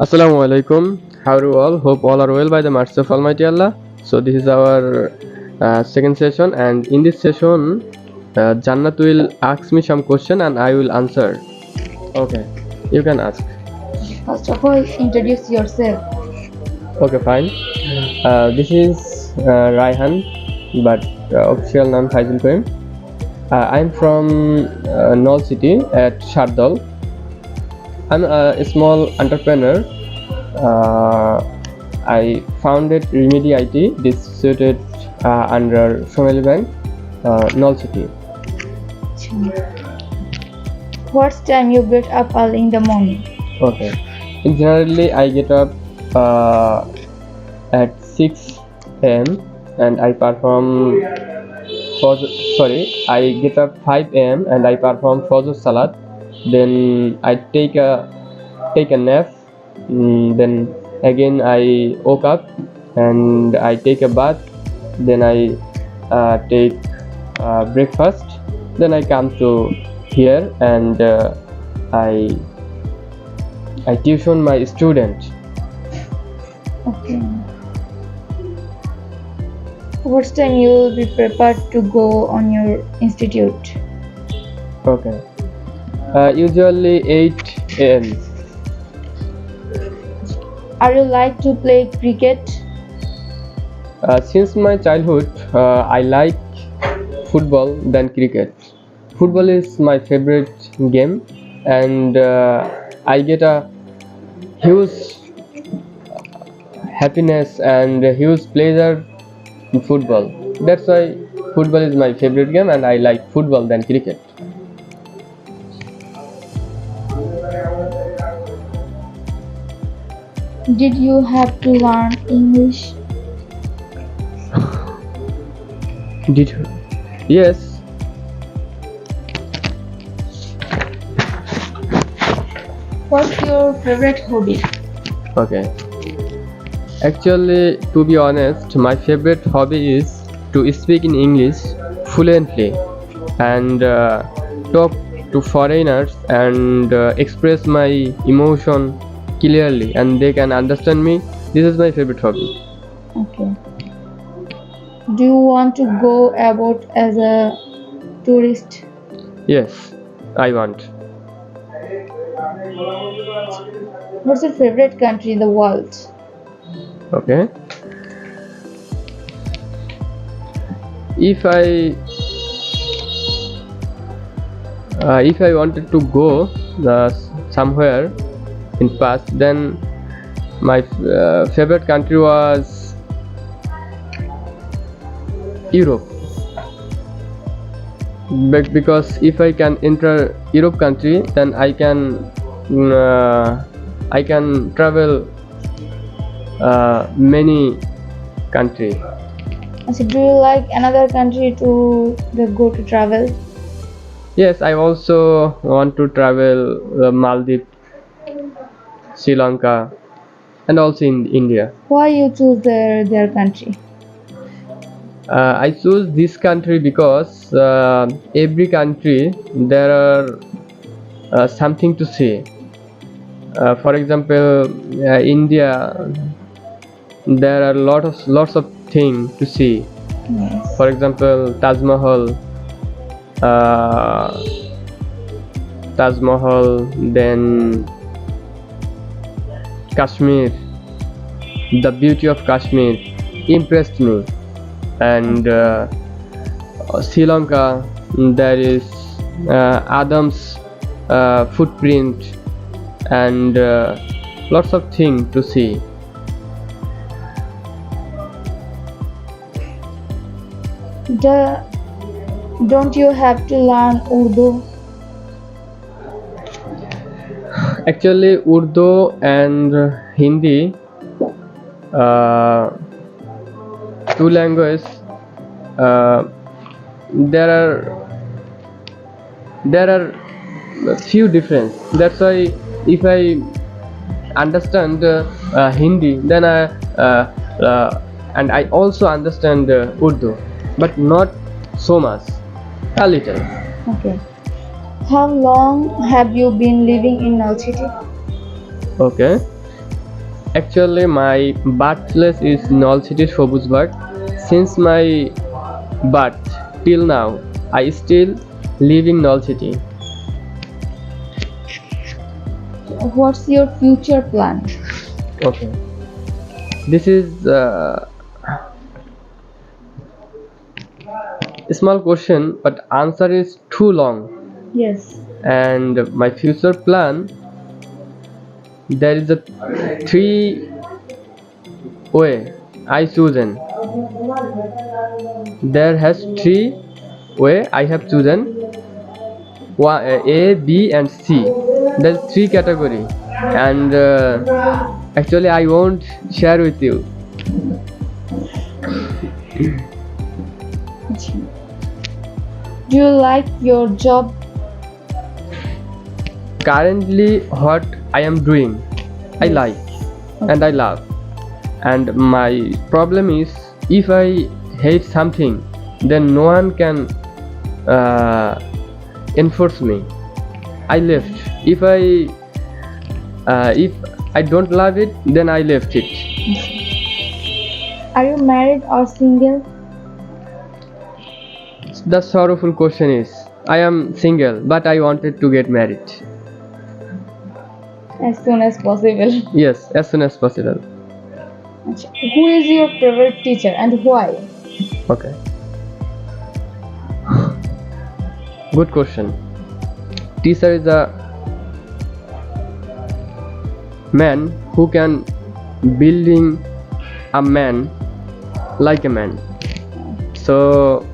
Assalamu alaikum. How are you all? Hope all are well by the mercy of Almighty Allah. So this is our second session, and in this session, Jannat will ask me some question and I will answer. Okay, you can ask. First of all, introduce yourself. Okay, fine. This is Raihan, but official name Faisal Koim. I'm from Nol City at Shardal. I'm a small entrepreneur. I founded Remedy IT, distributed under Sonali Bank, Nol City. What time you get up early in the morning? Okay. Generally, I get up at 6 a.m. and I perform. I get up 5 a.m. and I perform Fajr Salat. Then I take a nap. Then again I woke up and I take a bath. Then I take breakfast. Then I come to here and I tuition my student. Okay. What time you will be prepared to go on your institute? Okay. Usually 8 a.m. Are you like to play cricket? Since my childhood, I like football than cricket. Football is my favorite game, and I get a huge happiness and a huge pleasure in football. That's why football is my favorite game, and I like football than cricket. Did you have to learn English? Did you? Yes. What's your favorite hobby? Okay. Actually, to be honest, my favorite hobby is to speak in English fluently and talk to foreigners and express my emotion clearly, and they can understand me. This is my favorite hobby. Okay. Do you want to go abroad as a tourist? Yes, I want. What's your favorite country in the world? Okay. If I wanted to go somewhere in past, then my favorite country was Europe. Because if I can enter Europe country, then I can travel many country. So do you like another country to go to travel? Yes, I also want to travel Maldives, Sri Lanka, and also in India. Why you choose their country? I choose this country because every country there are something to see. For example, India, there are lots of things to see. Yes. For example, Taj Mahal, then Kashmir. The beauty of Kashmir impressed me, and Sri Lanka, there is Adam's footprint and lots of things to see. Don't you have to learn Urdu? Actually, Urdu and Hindi, two languages, there are few difference. That's why if I understand Hindi, then and I also understand Urdu, but not so much, a little. Okay. How long have you been living in Null City? Okay. Actually, my birthplace is Nol City, Shabuzbag. Since my birth till now, I still live in Nol City. What's your future plan? Okay, this is a small question, but answer is too long. Yes. And my future plan, there is a three way I chosen. There has three way I have chosen. One, A, B, and C. There's three category, and actually I won't share with you. Do you like your job? Currently, what I am doing, I like and I love. And my problem is, if I hate something, then no one can uh, enforce me. I left. If I don't love it, then I left it. Are you married or single? The sorrowful question is, I am single, but I wanted to get married. As soon as possible. Yes, as soon as possible. Who is your favorite teacher and why? Okay. Good question. Teacher is a man who can building a man like a man. So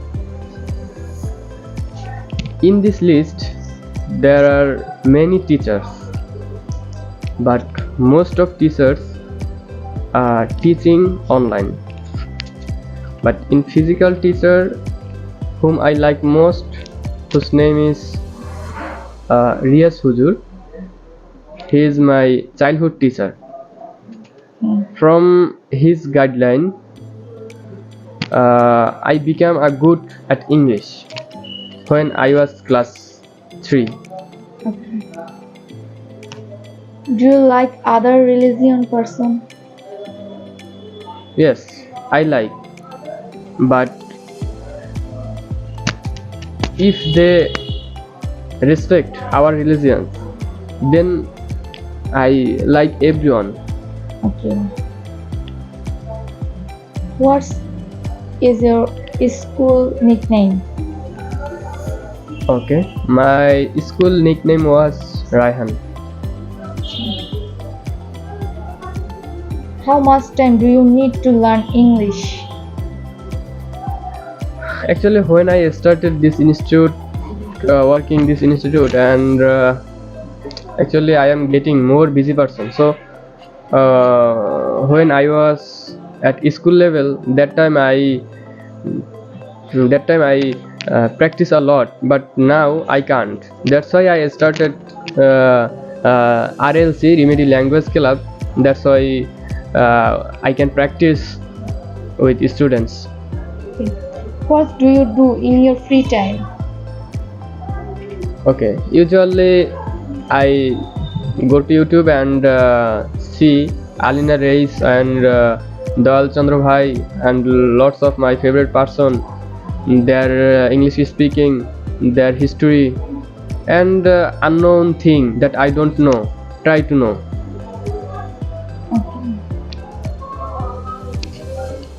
in this list there are many teachers, but most of teachers are teaching online. But in physical teacher whom I like most, whose name is Riyas Hujur. He is my childhood teacher. From his guideline, I became a good at English when I was class 3. Okay. Do you like other religion person? Yes, I like, but if they respect our religion, then I like everyone. Okay. What is your school nickname? Okay, my school nickname was Raihan. How much time do you need to learn English? Actually, when I started this institute, working this institute, and actually I am getting more busy person. So when I was at school level, that time I practice a lot, but now I can't. That's why I started RLC, Remedy Language Club. That's why I can practice with students. Okay. What do you do in your free time? Okay, usually I go to YouTube and see Alina Reis and Dal Chandra Bhai and lots of my favorite person, their English speaking, their history, and unknown thing that I don't know. Try to know. Okay.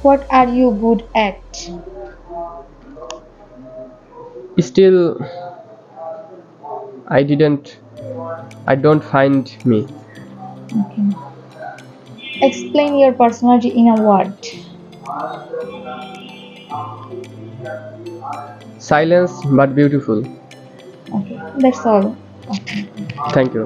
What are you good at? Still, I don't find me. Okay. Explain your personality in a word. Silence but beautiful. Okay. That's all. Okay. Thank you.